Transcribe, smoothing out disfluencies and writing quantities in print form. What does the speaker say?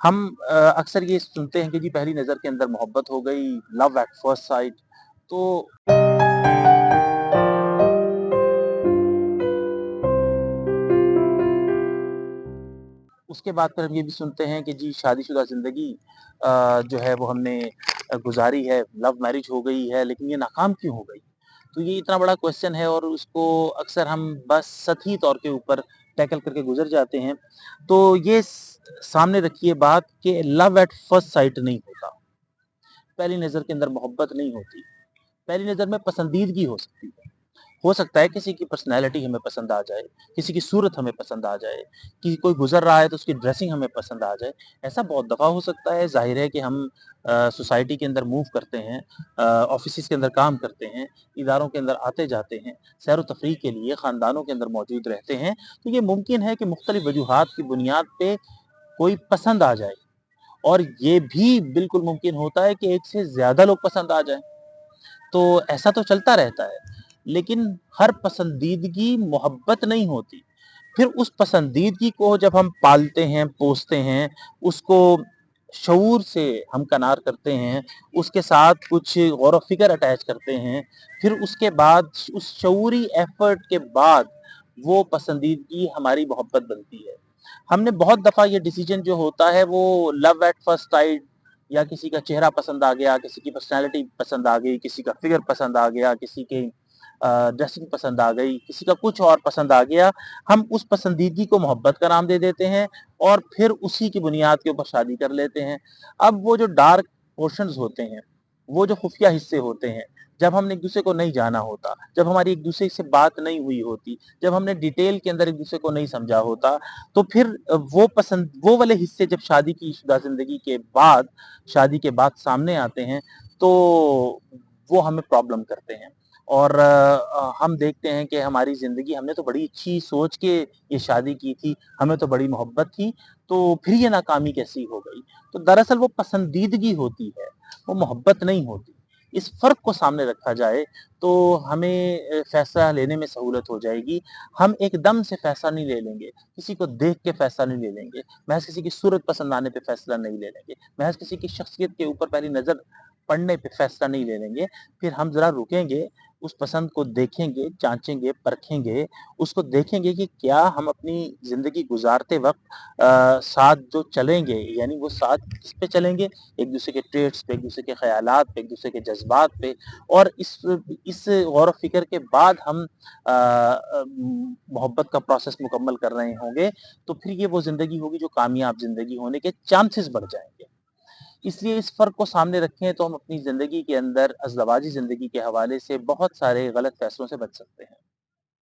हम अक्सर ये सुनते हैं कि जी पहली नज़र के अंदर मोहब्बत हो गई, लव एट फर्स्ट साइट। तो उसके बाद फिर हम ये भी सुनते हैं कि जी शादीशुदा ज़िंदगी जो है वो हमने गुज़ारी है, लव मैरिज हो गई है, लेकिन ये नाकाम क्यों हो गई? तो ये इतना बड़ा क्वेश्चन है और उसको अक्सर हम बस सतही तौर के ऊपर टैकल करके गुज़र जाते हैं। तो ये सामने रखिए बात कि लव एट फर्स्ट साइट नहीं होता। पहली नज़र के अंदर मोहब्बत नहीं होती। पहली नज़र में पसंदीदगी हो सकती है। हो सकता है किसी की पर्सनैलिटी हमें पसंद आ जाए, किसी की सूरत हमें पसंद आ जाए, कि कोई गुज़र रहा है तो उसकी ड्रेसिंग हमें पसंद आ जाए। ऐसा बहुत दफ़ा हो सकता है, ज़ाहिर है कि हम सोसाइटी के अंदर मूव करते हैं, ऑफ़िसेज़ के अंदर काम करते हैं, इदारों के अंदर आते-जाते हैं, सैर-व-तफ़रीह के लिए ख़ानदानों के अंदर मौजूद रहते हैं। तो ये मुमकिन है कि मुख्तलिफ़ वजूहात की बुनियाद पे कोई पसंद आ जाए और ये भी बिल्कुल मुमकिन होता है कि एक से ज़्यादा लोग पसंद आ जाएँ। तो ऐसा तो चलता रहता है, लेकिन हर पसंदीदगी मोहब्बत नहीं होती। फिर उस पसंदीदगी को जब हम पालते हैं, पोसते हैं, उसको शऊर से हमकनार करते हैं, उसके साथ कुछ गौर व फ़िक्र अटैच करते हैं, फिर उसके बाद उस शऊरी एफ़र्ट के बाद वो पसंदीदगी हमारी मोहब्बत बनती है। हमने बहुत दफ़ा ये डिसीज़न जो होता है वो लव एट फर्स्ट साइट या किसी का चेहरा पसंद आ गया, किसी की पर्सनैलिटी पसंद आ गई, किसी का फ़िगर पसंद आ गया, किसी की ड्रेसिंग पसंद आ गई, किसी का कुछ और पसंद आ गया, हम उस पसंदीदगी को मोहब्बत का नाम दे देते हैं और फिर उसी की बुनियाद के ऊपर शादी कर लेते हैं। अब वो जो डार्क पोर्शंस होते हैं, वो जो खुफिया हिस्से होते हैं, जब हमने एक-दूसरे को नहीं जाना होता, जब हमारी एक-दूसरे से बात नहीं हुई होती, जब हमने डिटेल के अंदर एक-दूसरे को नहीं समझा होता, तो फिर वो वाले हिस्से जब शादी की शुदा ज़िंदगी के बाद शादी के बाद सामने आते हैं, तो वो हमें प्रॉब्लम करते हैं। और हम देखते हैं कि हमारी ज़िंदगी हमने तो बड़ी अच्छी सोच के ये शादी की थी, हमें तो बड़ी मोहब्बत थी, तो फिर ये नाकामी कैसी हो गई? तो दरअसल वो पसंदीदगी होती है, वो मोहब्बत नहीं होती। इस फ़र्क को सामने रखा जाए, तो हमें फ़ैसला लेने में सहूलत हो जाएगी। हम एकदम से फ़ैसला नहीं ले लेंगे, किसी को देख के फ़ैसला नहीं ले लेंगे, महज़ किसी की सूरत पसंद आने पे फ़ैसला नहीं ले लेंगे, महज़ किसी की शख्सियत के ऊपर पहली नज़र पड़ने पे फ़ैसला नहीं ले लेंगे। फिर हम ज़रा रुकेंगे, उस पसंद को देखेंगे, जाँचेंगे, परखेंगे, उसको देखेंगे कि क्या हम अपनी ज़िंदगी गुज़ारते वक़्त साथ जो चलेंगे, यानी वो साथ किस पे चलेंगे? एक-दूसरे के ट्रेट्स पे, एक-दूसरे के ख़यालात पे, एक-दूसरे के जज़्बात पे और इस गौर व फ़िक्र के बाद हम मोहब्बत का प्रोसेस मुकम्मल कर रहे होंगे, तो फिर ये वो ज़िंदगी होगी जो कामयाब ज़िंदगी होने के चांसेस बढ़ जाएँगे। इसलिए इस फ़र्क को सामने रखें तो हम अपनी ज़िंदगी के अंदर अज़दवाजी ज़िंदगी के हवाले से बहुत सारे गलत फ़ैसलों से बच सकते हैं।